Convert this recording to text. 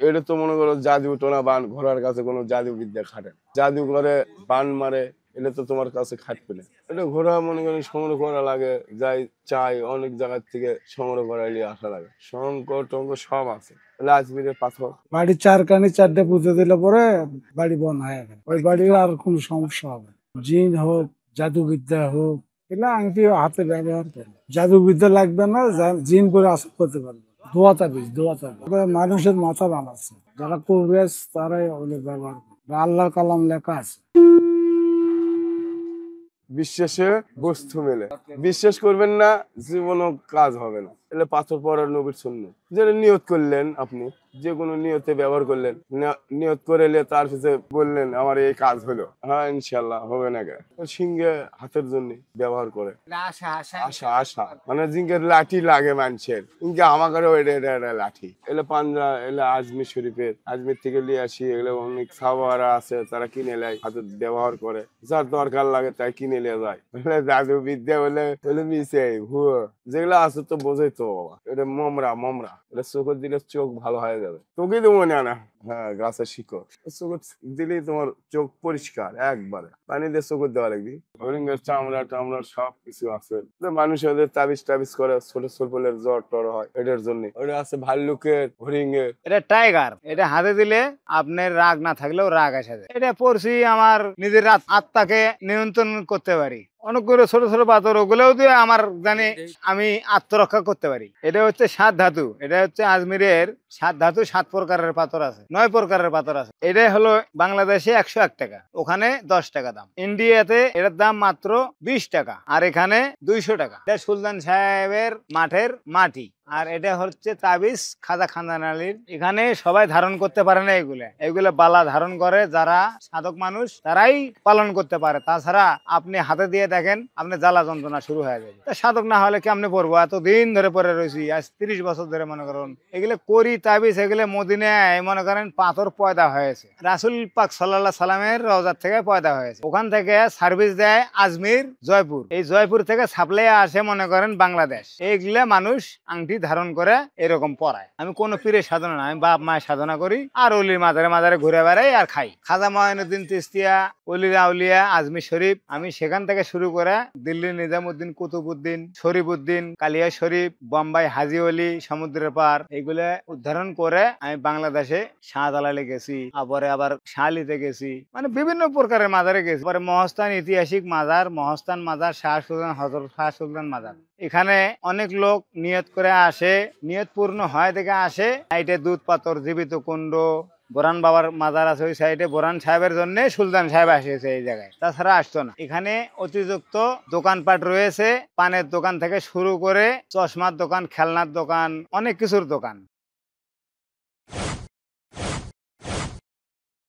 এটা তো মনে করো জাদু টোনা বান, ঘোড়ার কাছে কোনো জাদু বিদ্যা খাটে না। জাদু করে বান মারে, এটা তো তোমার কাছে খাটবে না। এটা ঘোড়া মনে করেন সংগ্রহ করা লাগে, যাই চাই অনেক জায়গার থেকে সংগ্রহ করা নিয়ে আসা লাগে। শঙ্খ টঙ্ক সব আছে। আজমিরের পাথর বাড়ির চারখানি চারটে পুঁতে দিলে পরে বাড়ি বন হয়ে গেল, ওই বাড়ির আর কোনো সমস্যা হবে না। জিন হোক, জাদুবিদ্যা হোক, এগুলো আংটি হাতে ব্যবহার করে। জাদুবিদ্যা লাগবে না, জিন করে আসর করতে পারবে। দোয়া তাবিজ, দোয়া তাবিজ মানুষের মাথা বানাচ্ছে, যারা করবে তারাই ওগুলো ব্যবহার করে। আল্লাহর কালাম লেখা আছে। বিশ্বাসে বস্তু মেলে, বিশ্বাস করবেন না জীবনও কাজ হবে না। এলে পাথর পড়ার নবীর সুন্নাত। যেটা নিয়ত করলেন, আপনি যে কোনো নিয়তে ব্যবহার করলেন, নিয়ত করে তার পিছনে বললেন আমার এই কাজ হলো, হ্যাঁ ইনশাল্লাহ হবে না। সিংহে হাতের জন্য ব্যবহার করে, আশা আশা মানে জিঙ্গের লাঠি লাগে মানুষের, ইনকে আমাকেও এটা এটা এটা লাঠি। এলে পাঞ্জা, এলে আজমির শরীফের, আজমির থেকে নিয়ে আসি। এগুলো অনেক সাহাবারা আছে, তারা কিনে নেয়, হাতে ব্যবহার করে, যার দরকার লাগে তাই কিনে নিয়ে যায়। জাদু বিদ্যা বলে বলে মিশে ভুয়ো যেগুলো আছে তো বোঝাই তো বাবা। এটা মমরা মমরা, এটা চোখের দিলে চোখ ভালো হয়ে যাবে। তোকেই তো মনে আনা, হ্যাঁ গাছের শিকড়, চোখ দিলেই তোমার চোখ পরিষ্কার একবারে। পানি দিয়ে চোখ দেওয়া লাগবি। হরিণের চামড়া টামড়া সব কিছু আছে। মানুষের তাবিজ টাবিজ করে, ছোট ছোট জ্বর টর হয়, এটার জন্য। ওটা আছে ভাল্লুকের, হরিণের। এটা টাইগার, এটা হাতে দিলে আপনার রাগ না থাকলেও রাগ আসে যায়। এটা পড়ছি আমার নিজের আত্মাকে নিয়ন্ত্রণ করতে পারি। অনেকগুলো ছোট ছোট পাথর, ওগুলোও দিয়ে আমার জানি আমি আত্মরক্ষা করতে পারি। এটা হচ্ছে 7 ধাতু। এটা হচ্ছে আজমিরের 7 ধাতু, 7 প্রকারের পাথর আছে, 9 প্রকারের পাথর আছে। এটাই হলো বাংলাদেশে 101 টাকা, ওখানে 10 টাকা দাম। ইন্ডিয়াতে এটার দাম মাত্র 20 টাকা, আর এখানে 200 টাকা। এটা সুলতান সাহেবের মাঠের মাটি। আর এটা হচ্ছে তাবিজ খাজা খানদান আলীর। এখানে সবাই ধারণ করতে পারে না এগুলা। এগুলা বালা ধারণ করে যারা সাধক মানুষ, তারাই পালন করতে পারে। তাছাড়া আপনি হাতে দিয়ে দেখেন, আপনি জ্বালা যন্ত্রণা শুরু হয়ে যাবে। সাধক না হলে কি আপনি পড়বো? এতদিন ধরে পরে রয়েছি, আজ 30 বছর ধরে মনে করেন এগুলো করি তাবিজ। এগুলো মদিনায় মনে করেন পাথর পয়দা হয়েছে, রাসুল পাক সাল্লাল্লাহু আলাইহি সাল্লামের রওজার থেকে পয়দা হয়েছে। ওখান থেকে সার্ভিস দেয় আজমির, জয়পুর। এই জয়পুর থেকে সাপ্লাই আসে মনে করেন বাংলাদেশ। এইগুলা মানুষ আংটি ধারণ করে এরকম পড়ায়। আমি কোনো পীরের সাধনা না, আমি বাপ মায়ের সাধনা করি আর অলির মাজারে মাজারে ঘুরে বেড়াই আর খাই। খাজা মঈনুদ্দিন চিশতিয়া, অলির আউলিয়া, আজমির শরীফ, আমি সেখান থেকে শুরু করে দিল্লি নিজামুদ্দিন, কুতুবুদ্দিন, শরীফুদ্দিন, কালিয়া শরীফ, বোম্বাই হাজি অলি, সমুদ্রের পার, এগুলো উদ্ধারণ করে আমি বাংলাদেশে শাহজালালে গেছি, আবার শাহালিতে গেছি, মানে বিভিন্ন প্রকারের মাজারে গেছি। পরে মহস্থান ঐতিহাসিক মাজার, মহস্থান মাজার, শাহ সুলতান, হযরত শাহ সুলতান মাজার। এখানে অনেক লোক নিয়ত করে আসে, নিয়ত পূর্ণ হয় দেখে আসে। সাইডে দুধ পাথর, জীবিত কুণ্ড, বোরান বাবার মাজার আছে ওই সাইডে। বোরান সাহেবের জন্য সুলতান সাহেব আসেছে এই জায়গায়, তাছাড়া আসতো না। এখানে অতিরিক্ত দোকানপাট রয়েছে, পানের দোকান থেকে শুরু করে চশমার দোকান, খেলনার দোকান, অনেক কিছুর দোকান।